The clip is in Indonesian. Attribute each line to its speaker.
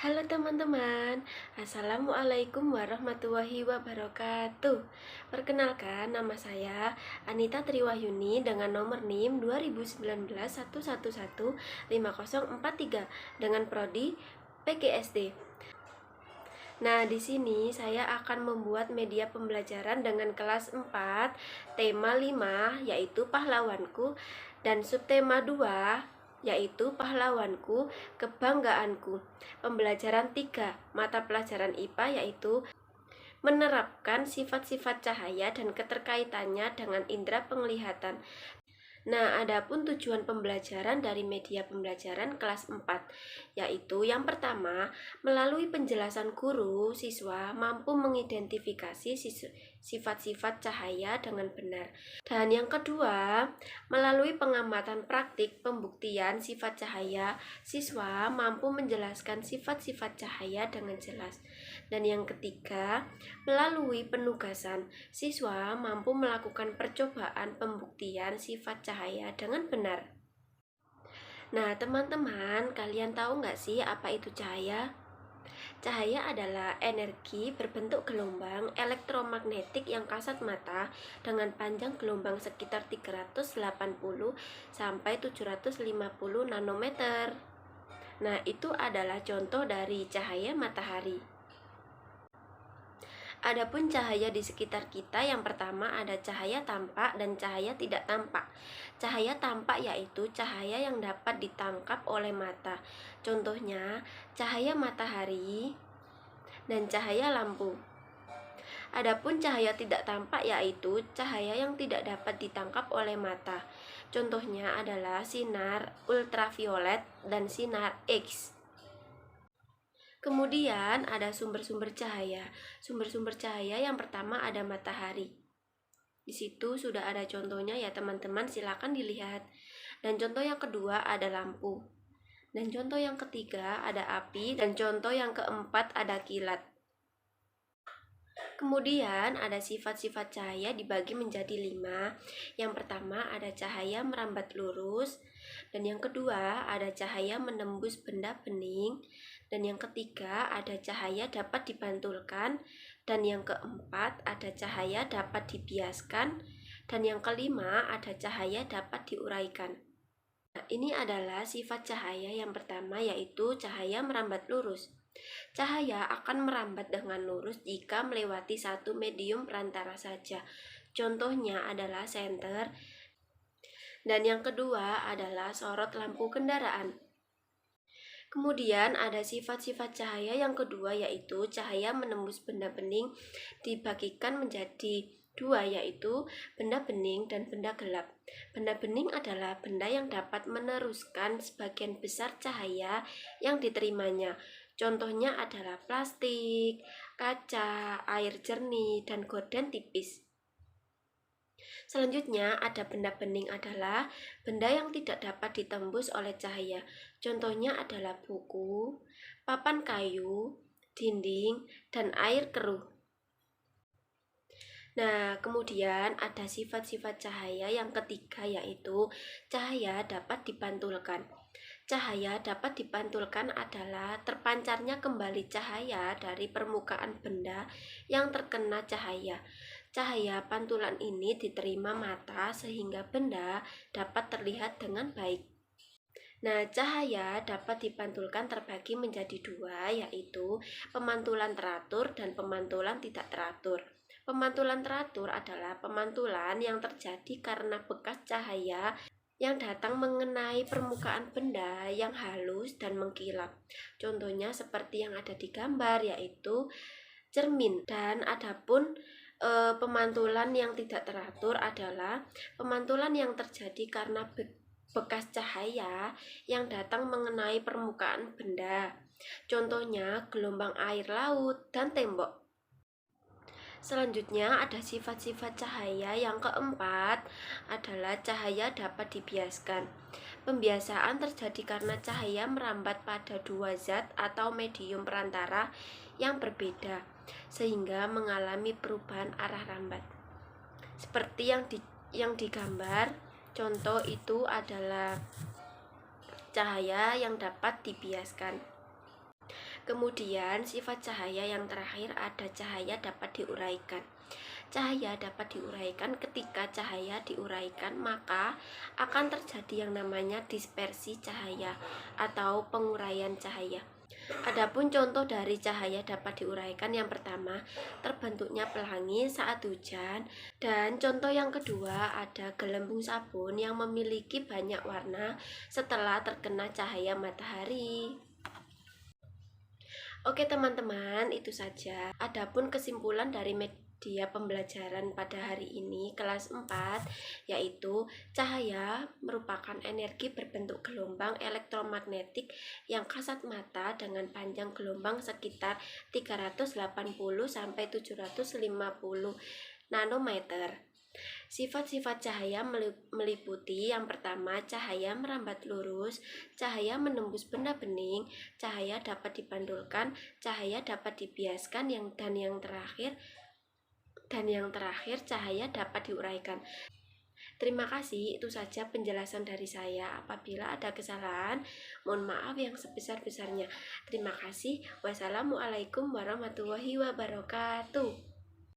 Speaker 1: Halo teman-teman, Assalamualaikum warahmatullahi wabarakatuh. Perkenalkan, nama saya Anita Triwahyuni dengan nomor NIM 2019 1115043 dengan prodi PGSD. Nah, di sini saya akan membuat media pembelajaran dengan kelas 4, tema 5 yaitu pahlawanku, dan subtema 2 yaitu pahlawanku, kebanggaanku. Pembelajaran 3, mata pelajaran IPA yaitu menerapkan sifat-sifat cahaya dan keterkaitannya dengan indera penglihatan. Nah, adapun tujuan pembelajaran dari media pembelajaran kelas 4, yaitu yang pertama, melalui penjelasan guru, siswa mampu mengidentifikasi sifat-sifat cahaya dengan benar. Dan yang kedua, melalui pengamatan praktik pembuktian sifat cahaya, siswa mampu menjelaskan sifat-sifat cahaya dengan jelas. Dan yang ketiga, melalui penugasan, siswa mampu melakukan percobaan pembuktian sifat cahaya dengan benar. Nah, teman-teman, kalian tahu nggak sih apa itu cahaya? Cahaya adalah energi berbentuk gelombang elektromagnetik yang kasat mata dengan panjang gelombang sekitar 380 sampai 750 nanometer. Nah, itu adalah contoh dari cahaya matahari. Adapun cahaya di sekitar kita, yang pertama ada cahaya tampak dan cahaya tidak tampak. Cahaya tampak yaitu cahaya yang dapat ditangkap oleh mata. Contohnya, cahaya matahari dan cahaya lampu. Adapun cahaya tidak tampak yaitu cahaya yang tidak dapat ditangkap oleh mata. Contohnya adalah sinar ultraviolet dan sinar X. Kemudian ada sumber-sumber cahaya. Sumber-sumber cahaya yang pertama ada matahari. Di situ sudah ada contohnya ya teman-teman, silakan dilihat. Dan contoh yang kedua ada lampu. Dan contoh yang ketiga ada api. Dan contoh yang keempat ada kilat. Kemudian ada sifat-sifat cahaya dibagi menjadi 5. Yang pertama ada cahaya merambat lurus. Dan yang kedua ada cahaya menembus benda bening. Dan yang ketiga ada cahaya dapat dipantulkan. Dan yang keempat ada cahaya dapat dibiaskan. Dan yang kelima ada cahaya dapat diuraikan. Nah, ini adalah sifat cahaya yang pertama yaitu cahaya merambat lurus. Cahaya akan merambat dengan lurus jika melewati satu medium perantara saja. Contohnya adalah senter. Dan yang kedua adalah sorot lampu kendaraan. Kemudian ada sifat-sifat cahaya yang kedua yaitu cahaya menembus benda bening dibagikan menjadi 2 yaitu benda bening dan benda gelap. Benda bening adalah benda yang dapat meneruskan sebagian besar cahaya yang diterimanya. Contohnya adalah plastik, kaca, air jernih, dan gorden tipis. Selanjutnya ada benda bening adalah benda yang tidak dapat ditembus oleh cahaya. Contohnya adalah buku, papan kayu, dinding, dan air keruh. Nah, kemudian ada sifat-sifat cahaya yang ketiga yaitu cahaya dapat dipantulkan. Cahaya dapat dipantulkan adalah terpancarnya kembali cahaya dari permukaan benda yang terkena cahaya. Cahaya pantulan ini diterima mata sehingga benda dapat terlihat dengan baik. Nah, cahaya dapat dipantulkan terbagi menjadi 2 yaitu pemantulan teratur dan pemantulan tidak teratur. Pemantulan teratur adalah pemantulan yang terjadi karena bekas cahaya yang datang mengenai permukaan benda yang halus dan mengkilap. Contohnya seperti yang ada di gambar yaitu cermin. Dan adapun pemantulan yang tidak teratur adalah pemantulan yang terjadi karena bekas cahaya yang datang mengenai permukaan benda. Contohnya gelombang air laut dan tembok. Selanjutnya ada sifat-sifat cahaya yang keempat adalah cahaya dapat dibiaskan. Pembiasaan terjadi karena cahaya merambat pada 2 zat atau medium perantara yang berbeda sehingga mengalami perubahan arah rambat. Seperti yang digambar, contoh itu adalah cahaya yang dapat dibiaskan. Kemudian sifat cahaya yang terakhir ada cahaya dapat diuraikan. Cahaya dapat diuraikan. Ketika cahaya diuraikan, maka akan terjadi yang namanya dispersi cahaya atau penguraian cahaya. Adapun contoh dari cahaya dapat diuraikan, yang pertama, terbentuknya pelangi saat hujan, dan contoh yang kedua ada gelembung sabun yang memiliki banyak warna setelah terkena cahaya matahari. Oke teman-teman, itu saja. Adapun kesimpulan dari media pembelajaran pada hari ini kelas 4, yaitu cahaya merupakan energi berbentuk gelombang elektromagnetik yang kasat mata dengan panjang gelombang sekitar 380 sampai 750 nanometer. Sifat-sifat cahaya meliputi yang pertama, cahaya merambat lurus, cahaya menembus benda bening, cahaya dapat dipantulkan, cahaya dapat dibiaskan, dan yang terakhir cahaya dapat diuraikan. Terima kasih, itu saja penjelasan dari saya. Apabila ada kesalahan, mohon maaf yang sebesar-besarnya. Terima kasih. Wassalamualaikum warahmatullahi wabarakatuh.